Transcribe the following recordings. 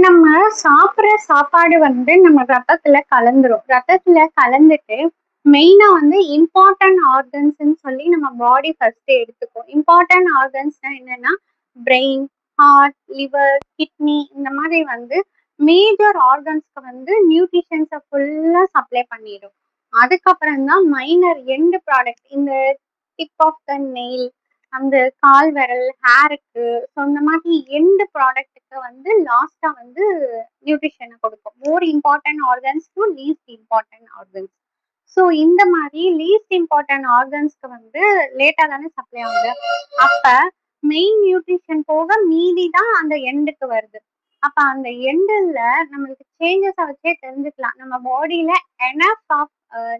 நம்ம சாப்பிடுற சாப்பாடு வந்து நம்ம ரத்தத்துல கலந்துரும். ரத்தத்துல கலந்துட்டு மெயினா வந்து இம்பார்ட்டன்ட் ஆர்கன்ஸ்ன்னு சொல்லி நம்ம பாடி ஃபர்ஸ்ட் எடுத்துக்கும். இம்பார்ட்டன்ட் ஆர்கன்ஸ்னா என்னன்னா பிரெயின், ஹார்ட், லிவர், கிட்னி இந்த மாதிரி வந்து மேஜர் ஆர்கன்ஸ்க்கு வந்து நியூட்ரிஷன்ஸை ஃபுல்லா சப்ளை பண்ணிடும். அதுக்கப்புறம் தான் மைனர் எண்ட் ப்ராடக்ட் இந்த டிப் ஆஃப் த நெயில், அந்த கால் விரல், ஹேருக்கு, ஸோ இந்த மாதிரி எண்ட் ப்ராடக்ட்டுக்கு வந்து லாஸ்டா வந்து நியூட்ரிஷனை கொடுக்கும். More important organs to least important organs. So இந்த மாதிரி லீஸ்ட் இம்பார்ட்டன்ட் ஆர்கன்ஸ்க்கு வந்து லேட்டா தானே சப்ளை ஆகுது. அப்ப மெயின் நியூட்ரிஷன் போக மீதி தான் அந்த எண்டுக்கு வருது. அப்ப அந்த எண்டுல நம்மளுக்கு சேஞ்சஸை வச்சே தெரிஞ்சுக்கலாம் நம்ம பாடியில எனஃப் ஆஃப்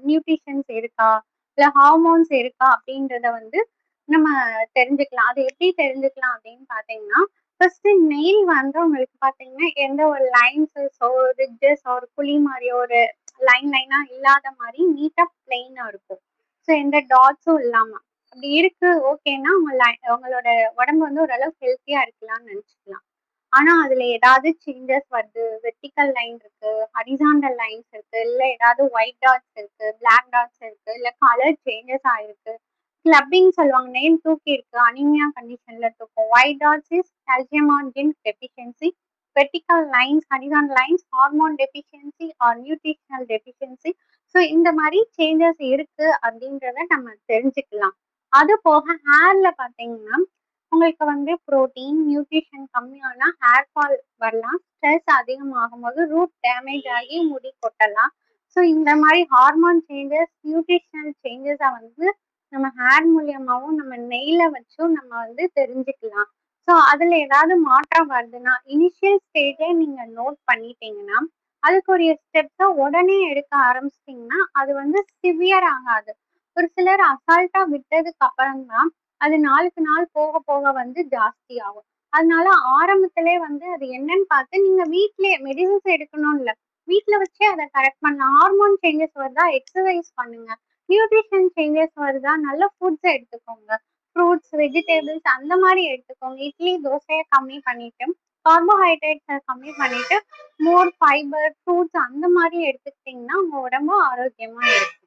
நியூட்ரிஷன்ஸ் இருக்கா, இல்ல ஹார்மோன்ஸ் இருக்கா அப்படின்றத வந்து நம்ம தெரிஞ்சுக்கலாம். அது எப்படி தெரிஞ்சுக்கலாம் அப்படின்னு பாத்தீங்கன்னா, ஃபர்ஸ்ட் நெயில் வந்து உங்களுக்கு பாத்தீங்கன்னா எந்த ஒரு லைன்ஸஸோ ரிட்ஜஸ் ஒரு குழி மாதிரி ஒரு லைனா இல்லாத மாதிரி நீட்டா பிளெயினா இருக்கும். ஸோ எந்த டாட்ஸும் இல்லாம அப்படி இருக்கு ஓகேன்னா உங்களோட உடம்பு வந்து ஓரளவு ஹெல்த்தியா இருக்கலாம்னு நினைச்சுக்கலாம். ஆனா அதுல ஏதாவது சேஞ்சஸ் வருது, வெர்டிக்கல் லைன் இருக்கு, ஹரிசாண்டல் லைன்ஸ் இருக்கு, இல்ல ஏதாவது ஒயிட் டாட்ஸ் இருக்கு, பிளாக் டாட்ஸ் இருக்கு, இல்ல கலர் சேஞ்சஸ் ஆயிருக்கு, கிளப்பிங் சொல்லுவாங்க, நெயில் தூக்கி இருக்கு, அனிமியா கண்டிஷன்ல தூக்கும். White dots is calcium or zinc deficiency, vertical lines, horizontal lines, hormone deficiency or nutritional deficiency. So இந்த மாதிரி சேஞ்சஸ் இருக்கு அப்படின்றத நம்ம தெரிஞ்சுக்கலாம். அது போக ஹேர்ல பாத்தீங்கன்னா உங்களுக்கு வந்து புரோட்டீன், நியூட்ரிஷன் கம்மியானா ஹேர் ஃபால் வரலாம். ஸ்ட்ரெஸ் அதிகமாகும் போது ரூட் டேமேஜ் ஆகி முடி கொட்டலாம். ஸோ இந்த மாதிரி ஹார்மோன் சேஞ்சஸ், நியூட்ரிஷனல் சேஞ்சஸை வந்து நம்ம ஹேர் மூலியமாவும் நம்ம நெயில வச்சும் நம்ம வந்து தெரிஞ்சுக்கலாம். ஸோ அதுல ஏதாவது மாற்றம் வருதுன்னா இனிஷியல் ஸ்டேஜே நீங்க நோட் பண்ணிட்டீங்கன்னா அதுக்குரிய ஸ்டெப்ஸை உடனே எடுக்க ஆரம்பிச்சிட்டிங்கன்னா அது வந்து சிவியர் ஆகாது. ஒரு சிலர் அசால்ட்டா விட்டதுக்கு அப்புறம் தான் அது நாளுக்கு நாள் போக போக வந்து ஜாஸ்தி ஆகும். அதனால ஆரம்பத்திலே வந்து அது என்னன்னு பார்த்து நீங்க வீட்லயே மெடிசின்ஸ் எடுக்கணும் இல்ல. வீட்ல வச்சே அதை கரெக்ட் பண்ணலாம். ஹார்மோன் சேஞ்சஸ் வருதா எக்ஸசைஸ் பண்ணுங்க. நியூட்ரிஷன் சேஞ்சஸ் வருதா நல்ல ஃபுட்ஸ் எடுத்துக்கோங்க. ஃப்ரூட்ஸ், வெஜிடபிள்ஸ் அந்த மாதிரி எடுத்துக்கோங்க. இட்லி, தோசையை கம்மி பண்ணிட்டு கார்போஹைட்ரேட்ஸை கம்மி பண்ணிட்டு மோர் ஃபைபர், ஃப்ரூட்ஸ் அந்த மாதிரி எடுத்துக்கிட்டிங்கன்னா உங்க உடம்பு ஆரோக்கியமா இருக்கும்.